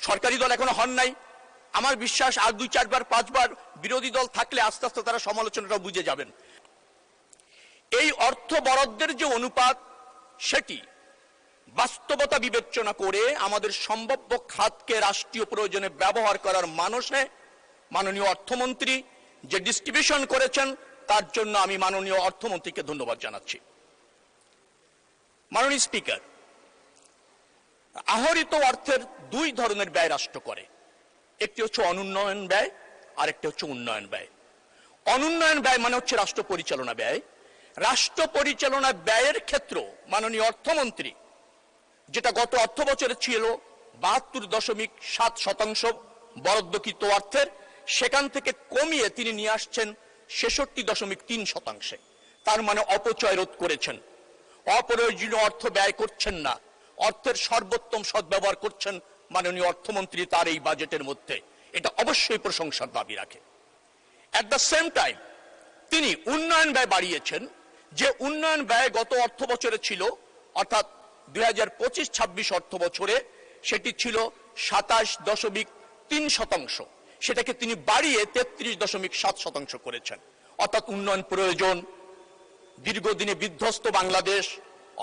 সরকারি দল এখনো হন নাই। আমার বিশ্বাস আর 2-4 বার 5 বার বিরোধী দল থাকলে আস্তে আস্তে তারা সমালোচনাটা বুঝে যাবেন। এই অর্থ বরাদ্দের যে অনুপাত, সেটি বাস্তবতা বিবেচনা করে আমাদের সম্ভাব্য খাতকে রাষ্ট্রীয় প্রয়োজনে ব্যবহার করার মানসে মাননীয় অর্থমন্ত্রী যে ডিস্ট্রিবিউশন করেছেন, তার জন্য আমি মাননীয় অর্থমন্ত্রীকে ধন্যবাদ জানাচ্ছি। মাননীয় স্পিকার, আহরিত অর্থের 2 ধরনের ব্যয় রাষ্ট্র করে। একটি হচ্ছে অনুন্নয়ন ব্যয়, আর একটি হচ্ছে উন্নয়ন ব্যয়। অনুন্নয়ন ব্যয় মানে হচ্ছে রাষ্ট্র পরিচালনা ব্যয়। রাষ্ট্র পরিচালনা ব্যয়ের ক্ষেত্র মাননীয় অর্থমন্ত্রী যেটা গত অর্থ বছরে ছিল 72.7% বরাদ্দকৃত অর্থের, সেখান থেকে কমিয়ে তিনি নিয়ে আসছেন 66.3%। তার মানে অপচয় রোধ করেছেন, অপ্রয়োজনীয় অর্থ ব্যয় করছেন না, অর্থের সর্বোত্তম সদ্ব্যবহার করছেন মাননীয় অর্থমন্ত্রী তার এই বাজেটের মধ্যে। এটা অবশ্যই প্রশংসার দাবি রাখে। এট দ্য সেম টাইম তিনি উন্নয়ন ব্যয় বাড়িয়েছেন। যে উন্নয়ন ব্যয় গত অর্থ বছরে ছিল, অর্থাৎ 2025-26 অর্থ বছরে সেটি ছিল 27.3%, সেটাকে তিনি বাড়িয়ে 33.7% করেছেন। অর্থাৎ উন্নয়ন প্রয়োজন, দীর্ঘদিনে বিধ্বস্ত বাংলাদেশ,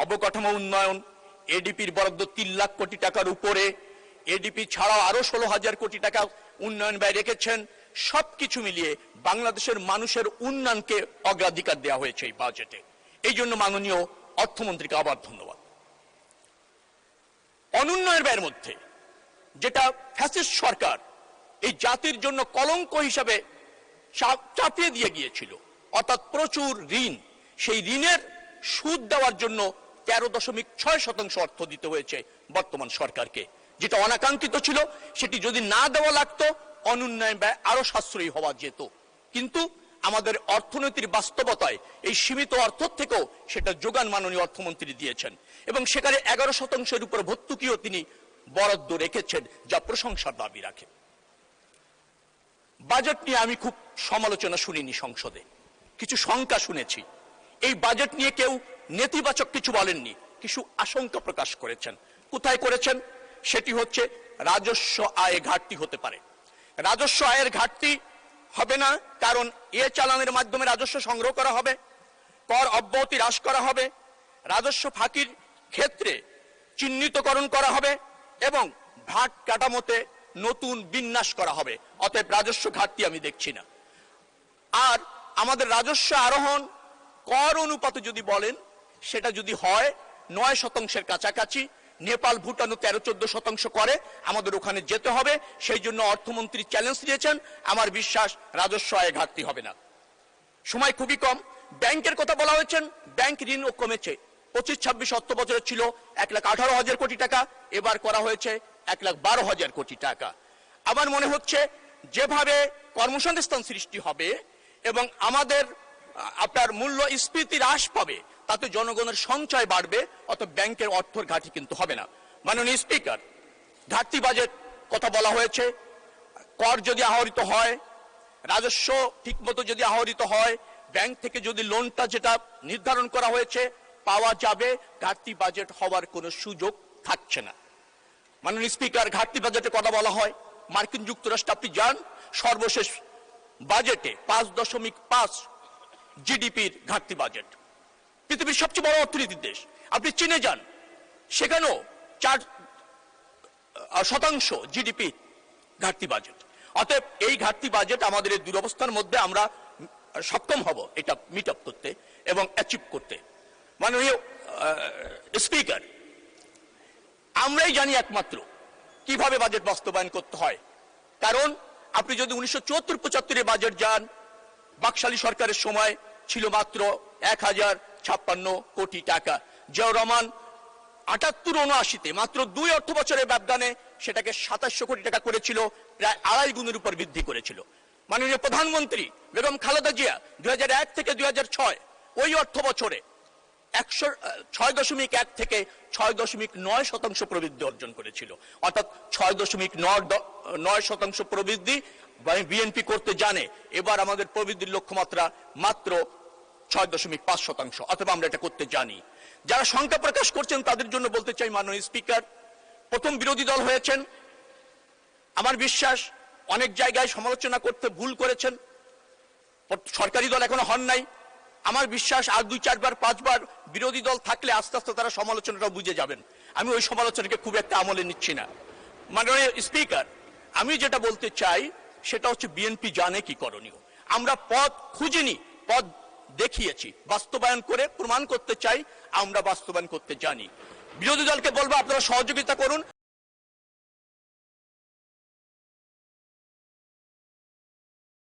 অবকাঠামো উন্নয়ন, এডিপির বরাদ্দ 3 লাখ কোটি টাকার উপরে, এডিপি ছাড়াও আরো 16,000 কোটি টাকা উন্নয়ন ব্যয় রেখেছেন। সবকিছু মিলিয়ে বাংলাদেশের মানুষের উন্নয়নকে অগ্রাধিকার দেওয়া হয়েছে এই বাজেটে। এই জন্য মাননীয় অর্থমন্ত্রীকে আবার ধন্যবাদ। অনুন্নয়ন ব্যয়ের মধ্যে যেটা ফ্যাসিস্ট সরকার এই জাতির জন্য কলঙ্ক হিসাবে চাপিয়ে দিয়ে গিয়েছিল, অর্থাৎ প্রচুর ঋণ, সেই ঋণের সুদ দেওয়ার জন্য 13.6% অর্থ দিতে হয়েছে বর্তমান সরকারকে। যেটা অনাকাঙ্ক্ষিত ছিল, সেটি যদি না দেওয়া লাগতো অনুন্নয়ন ব্যয় আরো সাশ্রয়ী হওয়া যেত। কিন্তু আমাদের অর্থনীতির বাস্তবতায় এই সীমিত অর্থ থেকেও সেটা যোগান মাননীয় অর্থমন্ত্রী দিয়েছেন, এবং সেখানে 11% উপর ভর্তুকিও তিনি বরাদ্দ রেখেছেন, যা প্রশংসার দাবি রাখে। বাজেট নিয়ে আমি খুব সমালোচনা শুনিনি সংসদে, কিছু শঙ্কা শুনেছি। এই বাজেট নিয়ে কেউ নেতিবাচক কিছু বলেননি, কিছু আশঙ্কা প্রকাশ করেছেন। কোথায় করেছেন? সেটি হচ্ছে রাজস্ব আয়ে ঘাটতি হতে পারে। রাজস্ব আয়ের ঘাটতি হবে না, কারণ এ চালানের মাধ্যমে রাজস্ব সংগ্রহ করা হবে, কর অব্যাহতি হ্রাস করা হবে, রাজস্ব ফাঁকির ক্ষেত্রে চিহ্নিতকরণ করা হবে এবং ভাগ কাঠামোতে নতুন বিন্যাস করা হবে। অতএব রাজস্ব ঘাটতি আমি দেখছি না। আর আমাদের রাজস্ব আরোহণ কর অনুপাতে যদি বলেন, সেটা যদি হয় 9% কাছাকাছি, নেপাল ভুটানও 13-14% করে, আমাদের ওখানে যেতে হবে। সেই জন্য অর্থমন্ত্রী চ্যালেঞ্জ দিয়েছেন। আমার বিশ্বাস রাজস্ব আয়ে ঘাটতি হবে না। সময় খুবই কম। ব্যাংকের কথা বলা হয়েছে, ব্যাংক ঋণও কমেছে। 25-26 অর্থ বছরে ছিল 1,18,000 কোটি টাকা, এবার করা হয়েছে 1,12,000 কোটি টাকা। আমার মনে হচ্ছে যেভাবে কর্মসংস্থান সৃষ্টি হবে এবং আমাদের আপনার মূল্যস্ফীতি হ্রাস পাবে, তাতে জনগণের সঞ্চয় বাড়বে, অত ব্যাংকের অর্থের ঘাটতি কিন্তু হবে না। মাননীয় স্পিকার, ঘাটতি বাজেট কথা বলা হয়েছে। কর যদি আহরিত হয়, রাজস্ব ঠিকমতো যদি আহরিত হয়, ব্যাংক থেকে যদি লোনটা যেটা নির্ধারণ করা হয়েছে পাওয়া যাবে, ঘাটতি বাজেট হওয়ার কোনো সুযোগ থাকছে না। মাননীয় স্পিকার, ঘাটতি বাজেটে কথা বলা হয়, মার্কিন যুক্তরাষ্ট্র আপনি যান, সর্বশেষ বাজেটে 5.5 জিডিপির ঘাটতি বাজেট। পৃথিবীর সবচেয়ে বড় অর্থনীতির দেশ। আপনি চীনে যান, সেখানেও 4% জিডিপি ঘাটতি বাজেট। অতএব এই ঘাটতি বাজেট আমাদের এই দুরবস্থার মধ্যে আমরা সক্ষম হব এটা মিট আপ করতে এবং অ্যাচিভ করতে। মাননীয় স্পিকার, আমরাই জানি একমাত্র কিভাবে বাজেট বাস্তবায়ন করতে হয়। কারণ আপনি যদি 1974-75 বাজেট যান, বাকশালী সরকারের সময় ছিল মাত্র 1,056 কোটি টাকা। জিয়াউর রহমান 78-79-তে মাত্র 2 অর্থ বছরের ব্যবধানে সেটাকে 2700 কোটি টাকা করেছিল, প্রায় 2.5 গুণের উপর বৃদ্ধি করেছিল। মাননীয় প্রধানমন্ত্রী বেগম খালেদা জিয়া 2001 থেকে 2006 ওই অর্থ বছরে 6.1 থেকে 6.9% প্রবৃদ্ধি অর্জন করেছিল। অর্থাৎ 6.9% প্রবৃদ্ধি বিএনপি করতে জানে। এবার আমাদের প্রবৃদ্ধির লক্ষ্যমাত্রা মাত্র 6.5%, অথবা আমরা এটা করতে জানি। যারা শঙ্কা প্রকাশ করছেন তাদের জন্য বলতে চাই, মাননীয় স্পিকার, প্রথম বিরোধী দল হয়েছেন, আমার বিশ্বাস অনেক জায়গায় সমালোচনা করতে ভুল করেছেন, সরকারি দল এখনো হন নাই। আমার বিশ্বাস আর 2, 4 বার 5 বার বিরোধী দল থাকলে আস্তে আস্তে তারা সমালোচনাটা বুঝে যাবেন। আমি ওই সমালোচনাকে খুব একটা আমলে নিচ্ছি না। মাননীয় স্পিকার, আমি যেটা বলতে চাই সেটা হচ্ছে বিএনপি জানে কি করণীয়। আমরা পথ খুঁজিনি, পথ দেখিয়েছি, বাস্তবায়ন করে প্রমাণ করতে চাই আমরা বাস্তবায়ন করতে জানি। বিরোধী দলকে বলবো আপনারা সহযোগিতা করুন,